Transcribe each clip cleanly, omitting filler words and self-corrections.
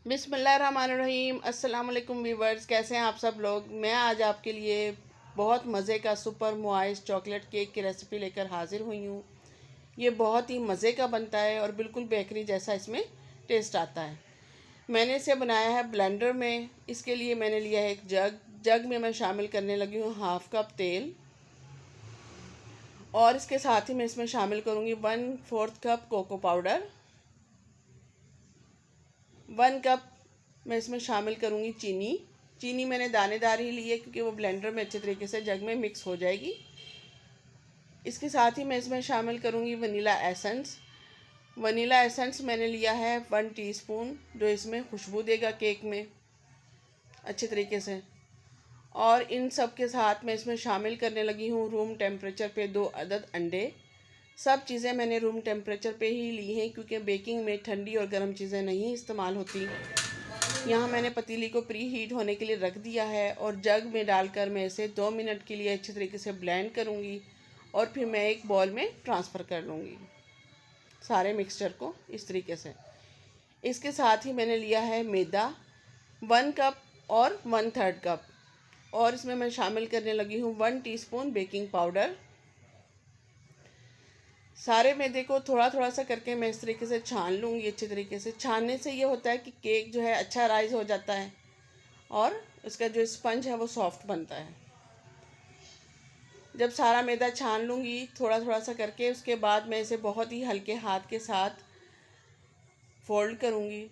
बिस्मिल्लाहिर्रहमानिर्रहीम। अस्सलाम वालेकुम व्यूवर्स, कैसे हैं आप सब लोग। मैं आज आपके लिए बहुत मज़े का सुपर मुआइस चॉकलेट केक की रेसिपी लेकर हाज़िर हुई हूँ। ये बहुत ही मज़े का बनता है और बिल्कुल बेकरी जैसा इसमें टेस्ट आता है। मैंने इसे बनाया है ब्लेंडर में। इसके लिए मैंने लिया है एक जग में मैं शामिल करने लगी हूँ हाफ़ कप तेल, और इसके साथ ही मैं इसमें शामिल करूँगी 1/4 कप कोको पाउडर, 1 कप मैं इसमें शामिल करूँगी चीनी मैंने दानेदार ही ली है क्योंकि वो ब्लेंडर में अच्छे तरीके से जग में मिक्स हो जाएगी। इसके साथ ही मैं इसमें शामिल करूँगी वनीला एसेंस मैंने लिया है 1 टीस्पून, जो इसमें खुशबू देगा केक में अच्छे तरीके से। और इन सब के साथ मैं इसमें शामिल करने लगी हूँ रूम टेम्परेचर पे 2 अदद अंडे। सब चीज़ें मैंने रूम टेम्परेचर पे ही ली हैं क्योंकि बेकिंग में ठंडी और गर्म चीज़ें नहीं इस्तेमाल होती। यहाँ मैंने पतीली को प्री हीट होने के लिए रख दिया है और जग में डालकर मैं इसे 2 मिनट के लिए अच्छे तरीके से ब्लेंड करूँगी और फिर मैं एक बॉल में ट्रांसफ़र कर लूँगी सारे मिक्सचर को इस तरीके से। इसके साथ ही मैंने लिया है मैदा 1 कप और 1/3 कप, और इसमें मैं शामिल करने लगी हूँ 1 टीस्पून बेकिंग पाउडर। सारे मैदे को थोड़ा थोड़ा सा करके मैं इस तरीके से छान लूँगी अच्छे तरीके से। छानने से ये होता है कि केक जो है अच्छा राइज हो जाता है और इसका जो स्पंज है वो सॉफ्ट बनता है। जब सारा मैदा छान लूँगी थोड़ा थोड़ा सा करके, उसके बाद मैं इसे बहुत ही हल्के हाथ के साथ फोल्ड करूँगी।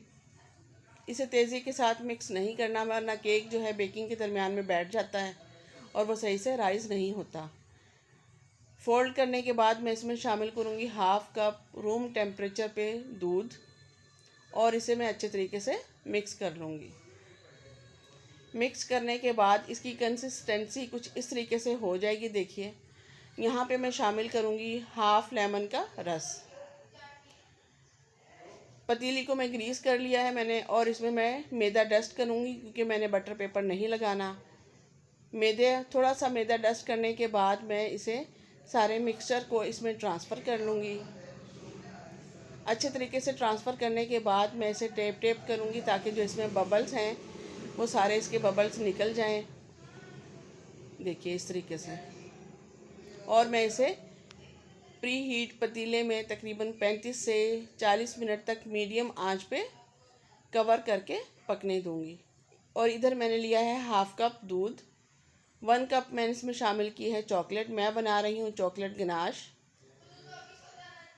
इसे तेज़ी के साथ मिक्स नहीं करना वरना केक जो है बेकिंग के दरमियान में बैठ जाता है और वो सही से राइज नहीं होता। फोल्ड करने के बाद मैं इसमें शामिल करूँगी हाफ़ कप रूम टेम्परेचर पे दूध, और इसे मैं अच्छे तरीके से मिक्स कर लूँगी। मिक्स करने के बाद इसकी कंसिस्टेंसी कुछ इस तरीके से हो जाएगी। देखिए यहाँ पे मैं शामिल करूँगी हाफ़ लेमन का रस। पतीली को मैं ग्रीस कर लिया है मैंने, और इसमें मैं मैदा डस्ट करूँगी क्योंकि मैंने बटर पेपर नहीं लगाना। थोड़ा सा मैदा डस्ट करने के बाद मैं इसे सारे मिक्सचर को इसमें ट्रांसफ़र कर लूँगी। अच्छे तरीके से ट्रांसफ़र करने के बाद मैं इसे टेप करूँगी ताकि जो इसमें बबल्स हैं वो सारे इसके बबल्स निकल जाएं। देखिए इस तरीके से। और मैं इसे प्री हीट पतीले में तकरीबन 35 से 40 मिनट तक मीडियम आंच पे कवर करके पकने दूँगी। और इधर मैंने लिया है हाफ़ कप दूध, 1 कप मैंने इसमें शामिल की है चॉकलेट। मैं बना रही हूँ चॉकलेट गनाश,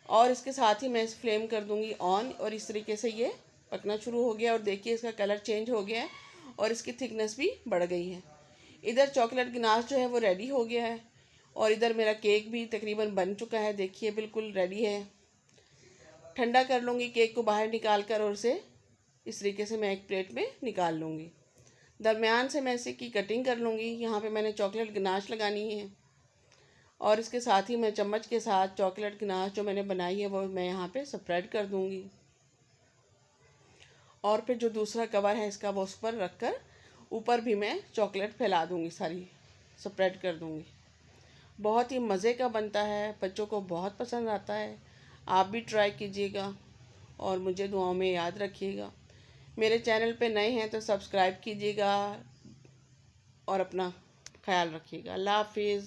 और इसके साथ ही मैं इस फ्लेम कर दूँगी ऑन, और इस तरीके से ये पकना शुरू हो गया। और देखिए इसका कलर चेंज हो गया है और इसकी थिकनेस भी बढ़ गई है। इधर चॉकलेट गनाश जो है वो रेडी हो गया है, और इधर मेरा केक भी तकरीबन बन चुका है। देखिए बिल्कुल रेडी है। ठंडा कर लूँगी केक को बाहर निकाल कर, और उसे इस तरीके से मैं एक प्लेट में निकाल लूँगी। दरमियान से मैं इसे की कटिंग कर लूँगी। यहाँ पे मैंने चॉकलेट गनाश लगानी है, और इसके साथ ही मैं चम्मच के साथ चॉकलेट गनाश जो मैंने बनाई है वो मैं यहाँ पे स्प्रेड कर दूँगी, और फिर जो दूसरा कवर है इसका वो उस पर रख कर ऊपर भी मैं चॉकलेट फैला दूँगी, सारी स्प्रेड कर दूँगी। बहुत ही मज़े का बनता है, बच्चों को बहुत पसंद आता है। आप भी ट्राई कीजिएगा और मुझे दुआओं में याद रखिएगा। मेरे चैनल पे नए हैं तो सब्सक्राइब कीजिएगा और अपना ख्याल रखिएगा। अल्लाह हाफिज़।